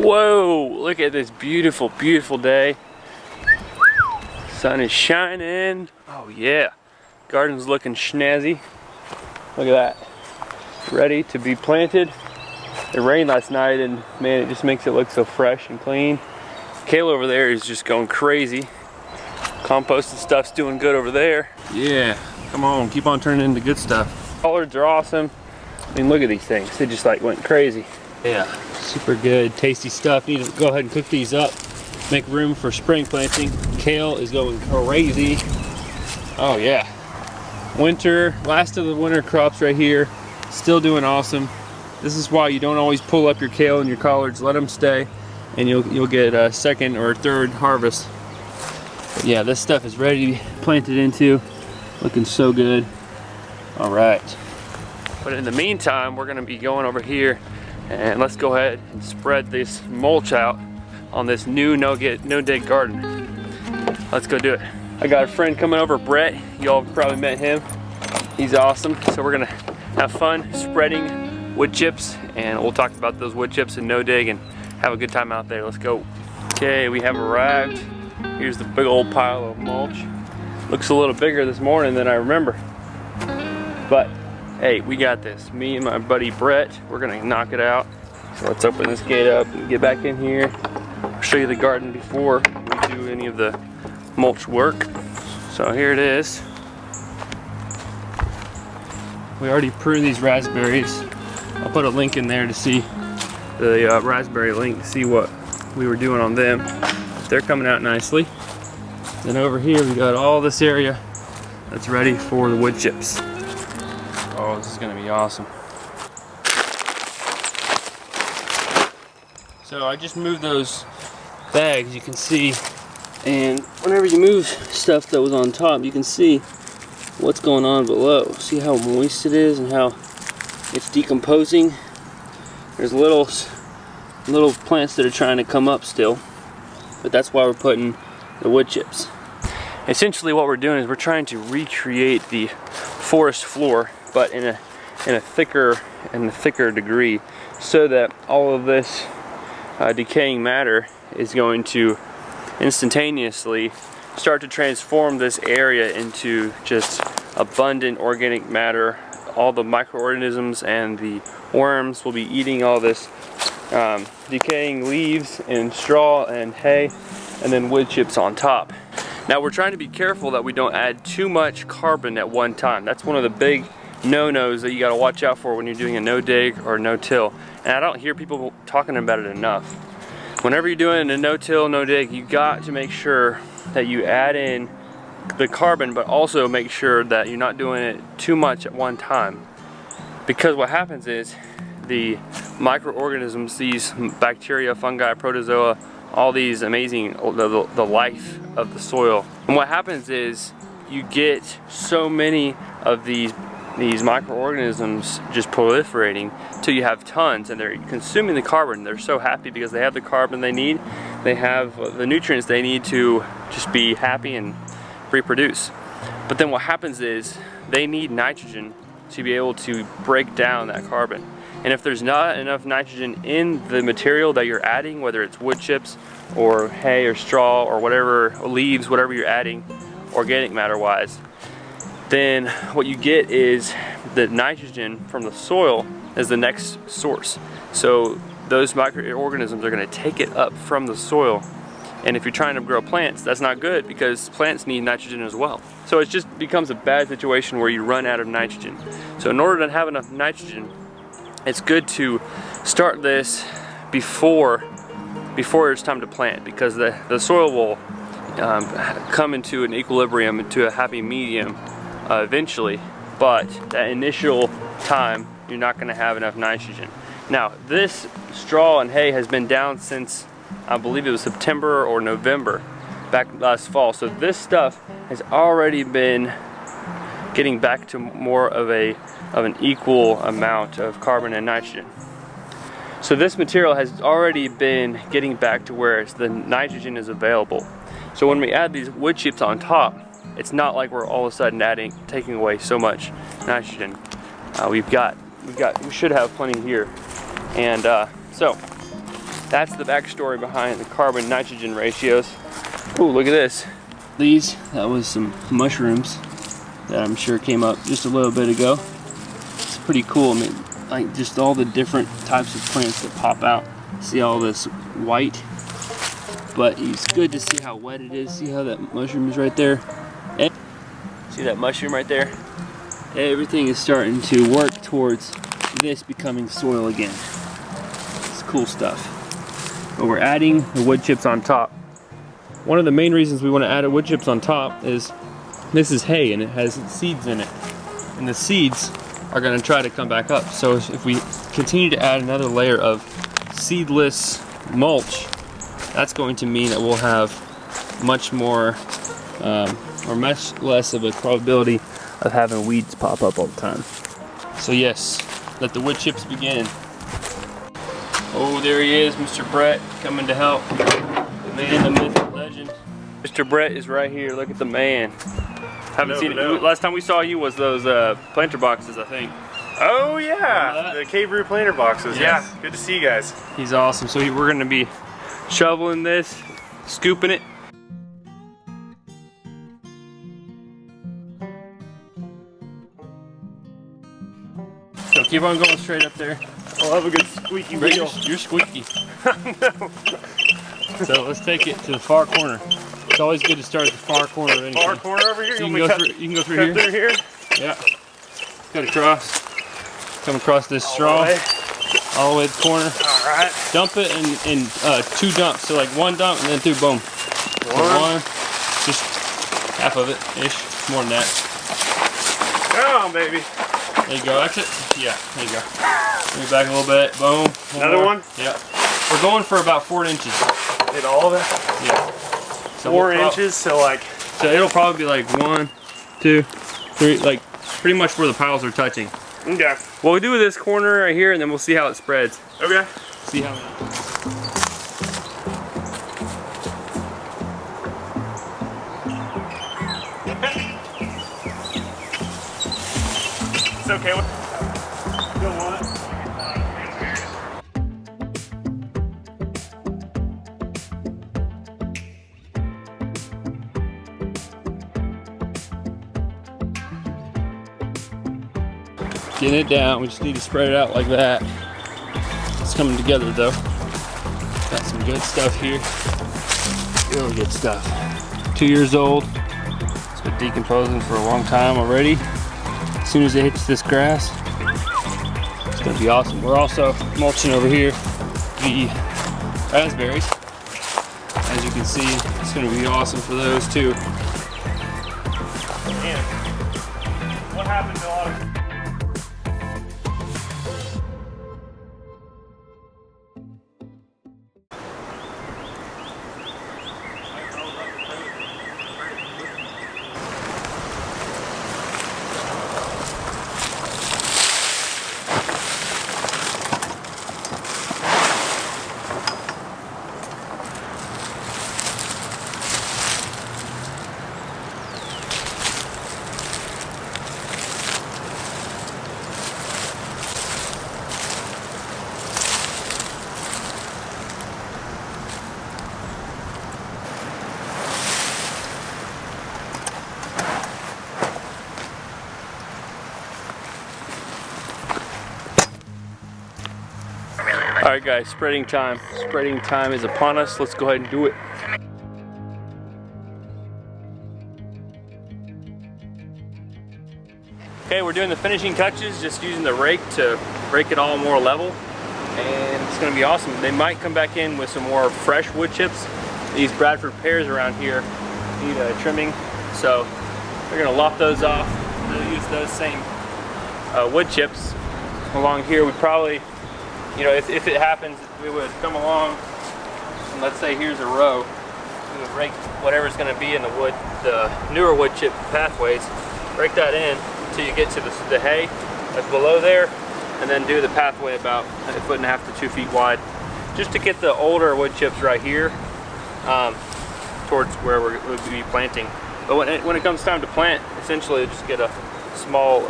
Whoa, look at this beautiful, beautiful day. Sun is shining. Oh yeah, garden's looking snazzy. Look at that, ready to be planted. It rained last night and man, it just makes it look so fresh and clean. Kale over there is just going crazy. Composting stuff's doing good over there. Yeah, come on, keep on turning into good stuff. Collards are awesome. I mean, look at these things. They just like went crazy. Yeah, super good, tasty stuff. Need to go ahead and cook these up. Make room for spring planting. Kale is going crazy. Oh yeah. Winter, last of the winter crops right here. Still doing awesome. This is why you don't always pull up your kale and your collards. Let them stay and you'll get a second or third harvest. But yeah, this stuff is ready to be planted into. Looking so good. All right. But in the meantime, we're gonna be going over here and let's go ahead and spread this mulch out on this new no-dig garden. Let's go do it. I got a friend coming over, Brett. Y'all probably met him. He's awesome. So we're gonna have fun spreading wood chips and we'll talk about those wood chips and no-dig and have a good time out there. Let's go. Okay, we have arrived. Here's the big old pile of mulch. Looks a little bigger this morning than I remember. But hey, we got this. Me and my buddy Brett, we're gonna knock it out. So let's open this gate up and get back in here. I'll show you the garden before we do any of the mulch work. So here it is. We already pruned these raspberries. I'll put a link in there to see the raspberry link, to see what we were doing on them. They're coming out nicely. Then over here we got all this area that's ready for the wood chips. Oh, this is gonna be awesome. So I just moved those bags, you can see, and whenever you move stuff that was on top, you can see what's going on below. See how moist it is and how it's decomposing? There's little plants that are trying to come up still, but that's why we're putting the wood chips. Essentially what we're doing is we're trying to recreate the forest floor, but in a thicker degree, so that all of this decaying matter is going to instantaneously start to transform this area into just abundant organic matter. All the microorganisms and the worms will be eating all this decaying leaves and straw and hay, and then wood chips on top. Now we're trying to be careful that we don't add too much carbon at one time. That's one of the big no-nos that you got to watch out for when you're doing a no-dig or no-till. And I don't hear people talking about it enough. Whenever you're doing a no-till, no-dig, you got to make sure that you add in the carbon, but also make sure that you're not doing it too much at one time. Because what happens is the microorganisms, these bacteria, fungi, protozoa, all these amazing, the life of the soil. And what happens is you get so many of these microorganisms just proliferating till you have tons, and they're consuming the carbon. They're so happy because they have the carbon they need. They have the nutrients they need to just be happy and reproduce. But then what happens is they need nitrogen to be able to break down that carbon. And if there's not enough nitrogen in the material that you're adding, whether it's wood chips or hay or straw or whatever, leaves, whatever you're adding, organic matter wise, then what you get is the nitrogen from the soil is the next source. So those microorganisms are going to take it up from the soil. And if you're trying to grow plants, that's not good because plants need nitrogen as well. So it just becomes a bad situation where you run out of nitrogen. So in order to have enough nitrogen, it's good to start this before it's time to plant, because the soil will come into an equilibrium, into a happy medium eventually, but that initial time you're not going to have enough nitrogen. Now this straw and hay has been down since I believe it was September or November back last fall, so this stuff has already been getting back to more of an equal amount of carbon and nitrogen. So this material has already been getting back to where the nitrogen is available. So when we add these wood chips on top, it's not like we're all of a sudden taking away so much nitrogen. We should have plenty here. And so That's the backstory behind the carbon-nitrogen ratios. Ooh, look at this. That was some mushrooms that I'm sure came up just a little bit ago. It's pretty cool. I mean, like just all the different types of plants that pop out. See all this white, but it's good to see how wet it is. See how that mushroom is right there? See that mushroom right there? Everything is starting to work towards this becoming soil again. It's cool stuff. But we're adding the wood chips on top. One of the main reasons we want to add wood chips on top is this is hay and it has seeds in it. And the seeds are going to try to come back up. So if we continue to add another layer of seedless mulch, that's going to mean that we'll have much more or much less of a probability of having weeds pop up all the time. So yes, let the wood chips begin. Oh, there he is, Mr. Brett, coming to help. The man, the myth, the legend. Mr. Brett is right here. Look at the man. Haven't seen it. Last time we saw you was those planter boxes, I think. Oh yeah, the Cave Brew planter boxes. Yes. Yeah, good to see you guys. He's awesome. So we're going to be shoveling this, scooping it. So keep on going straight up there. I'll have a good squeaky wheel. You're squeaky. No. So let's take it to the far corner. It's always good to start at the far corner of anything. Far corner over here? So you can go through here. Yeah. Cut across. Come across this straw. All the way to the corner. Alright. Dump it in 2 dumps. So like 1 dump and then 2, boom. One. Just half of it ish. More than that. Come on, baby. There you go. That's it. Yeah, there you go. Bring it back a little bit. Boom. Another one? Yeah. We're going for about 4 inches. Hit all of it? Yeah. So 4 inches, so like... So it'll probably be like 1, 2, 3, like pretty much where the piles are touching. Okay. We'll do this corner right here and then we'll see how it spreads. Okay. See how It's okay with... Don't want it. Getting it down, we just need to spread it out like that. It's coming together though. Got some good stuff here. Really good stuff. 2 years old. It's been decomposing for a long time already. As soon as it hits this grass, it's gonna be awesome. We're also mulching over here the raspberries. As you can see, it's gonna be awesome for those too. Man, what happened to a lot of... Alright guys, spreading time. Spreading time is upon us. Let's go ahead and do it. Okay, we're doing the finishing touches, just using the rake to rake it all more level. And it's going to be awesome. They might come back in with some more fresh wood chips. These Bradford pears around here need trimming, so we're going to lop those off. We'll use those same wood chips. Along here, we probably, you know, if it happens, we would come along and let's say here's a row. We would rake whatever's going to be in the wood, the newer wood chip pathways, rake that in until you get to the hay that's below there, and then do the pathway about 1.5 to 2 feet wide, just to get the older wood chips right here towards where we'll be planting. But when it comes time to plant, essentially just get a small,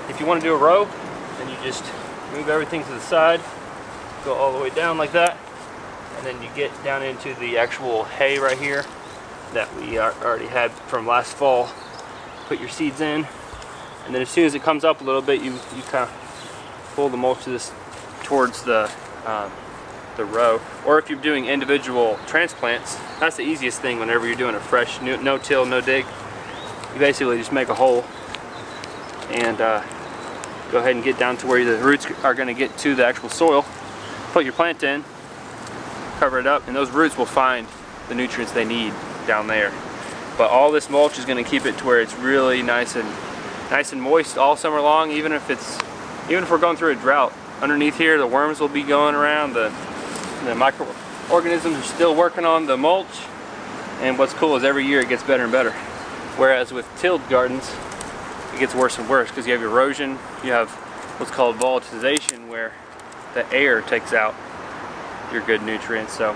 if you want to do a row, then you just move everything to the side, go all the way down like that, and then you get down into the actual hay right here that we already had from last fall. Put your seeds in, and then as soon as it comes up a little bit, you kind of pull the mulch of this towards the row. Or if you're doing individual transplants, that's the easiest thing whenever you're doing a fresh, no till, no dig. You basically just make a hole and go ahead and get down to where the roots are going to get to the actual soil. Put your plant in, cover it up, and those roots will find the nutrients they need down there. But all this mulch is going to keep it to where it's really nice and moist all summer long. Even if we're going through a drought, underneath here the worms will be going around, the microorganisms are still working on the mulch, and what's cool is every year it gets better and better. Whereas with tilled gardens, it gets worse and worse because you have erosion, you have what's called volatilization, where the air takes out your good nutrients. So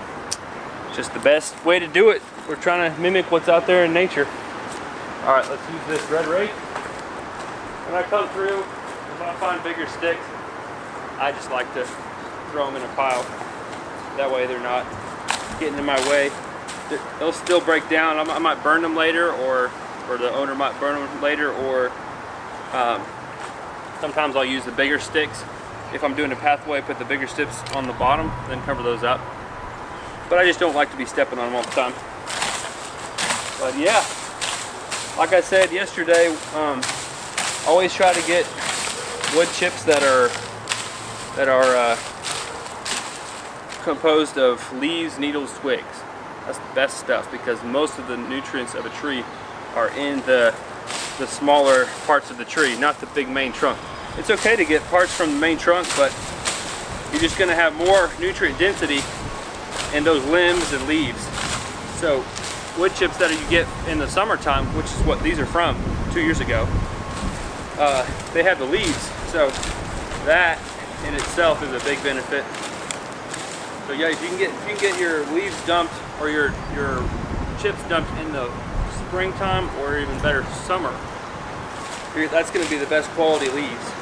just the best way to do it. We're trying to mimic what's out there in nature. All right, let's use this red rake. When I come through, if I find bigger sticks, I just like to throw them in a pile. That way they're not getting in my way. They'll still break down. I might burn them later, or the owner might burn them later, or sometimes I'll use the bigger sticks. If I'm doing a pathway, put the bigger sticks on the bottom, then cover those up. But I just don't like to be stepping on them all the time. But yeah, like I said yesterday, always try to get wood chips that are composed of leaves, needles, twigs. That's the best stuff, because most of the nutrients of a tree are in the smaller parts of the tree, not the big main trunk. It's okay to get parts from the main trunk, but you're just going to have more nutrient density in those limbs and leaves. So wood chips that you get in the summertime, which is what these are from 2 years ago, they have the leaves, so that in itself is a big benefit. So yeah, if you can get your leaves dumped, or your chips dumped in the springtime, or even better, summer, that's going to be the best quality leaves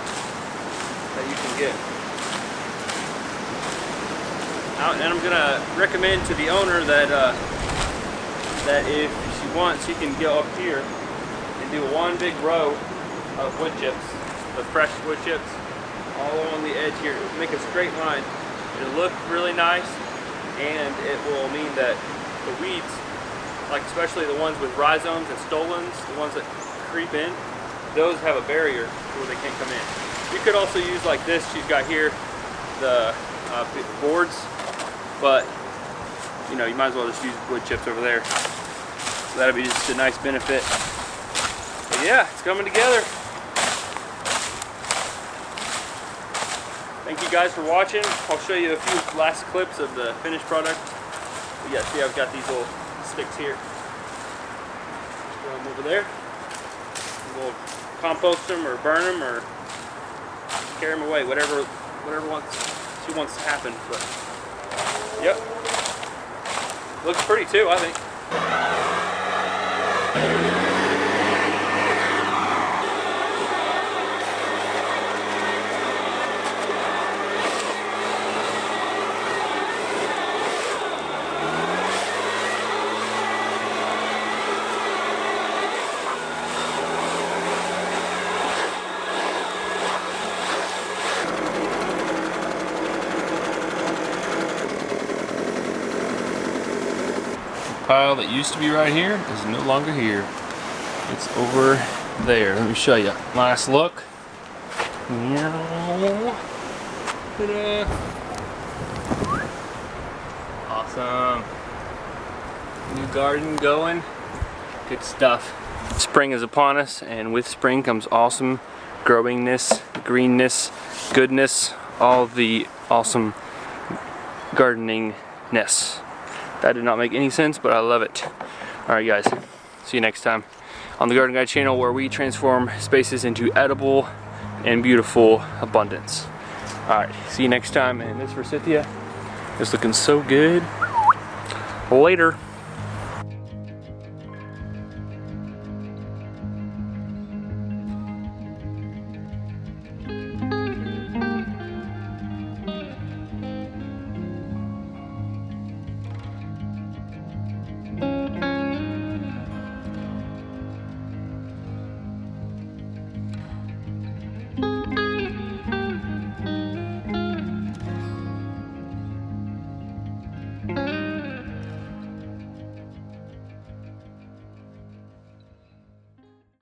that you can get. And I'm going to recommend to the owner that that if she wants, she can go up here and do one big row of wood chips, the fresh wood chips, all along the edge here. It'll make a straight line. It'll look really nice, and it will mean that the weeds, like especially the ones with rhizomes and stolons, the ones that creep in, those have a barrier where they can't come in. You could also use like this she's got here, the boards, but you know, you might as well just use wood chips over there. So that'll be just a nice benefit. But yeah, it's coming together. Thank you guys for watching. I'll show you a few last clips of the finished product. But yeah, see, I've got these little sticks here. Just throw them over there. We'll compost them or burn them or carry them away, whatever she wants to happen. But yep, looks pretty too, I think. Pile that used to be right here is no longer here. It's over there. Let me show you. Last look. Ta-da. Awesome. New garden going. Good stuff. Spring is upon us, and with spring comes awesome growingness, greenness, goodness, all the awesome gardeningness. That did not make any sense, but I love it. Alright guys, see you next time on the Gardenguy channel, where we transform spaces into edible and beautiful abundance. Alright, see you next time, and this forsythia is looking so good. Later. it.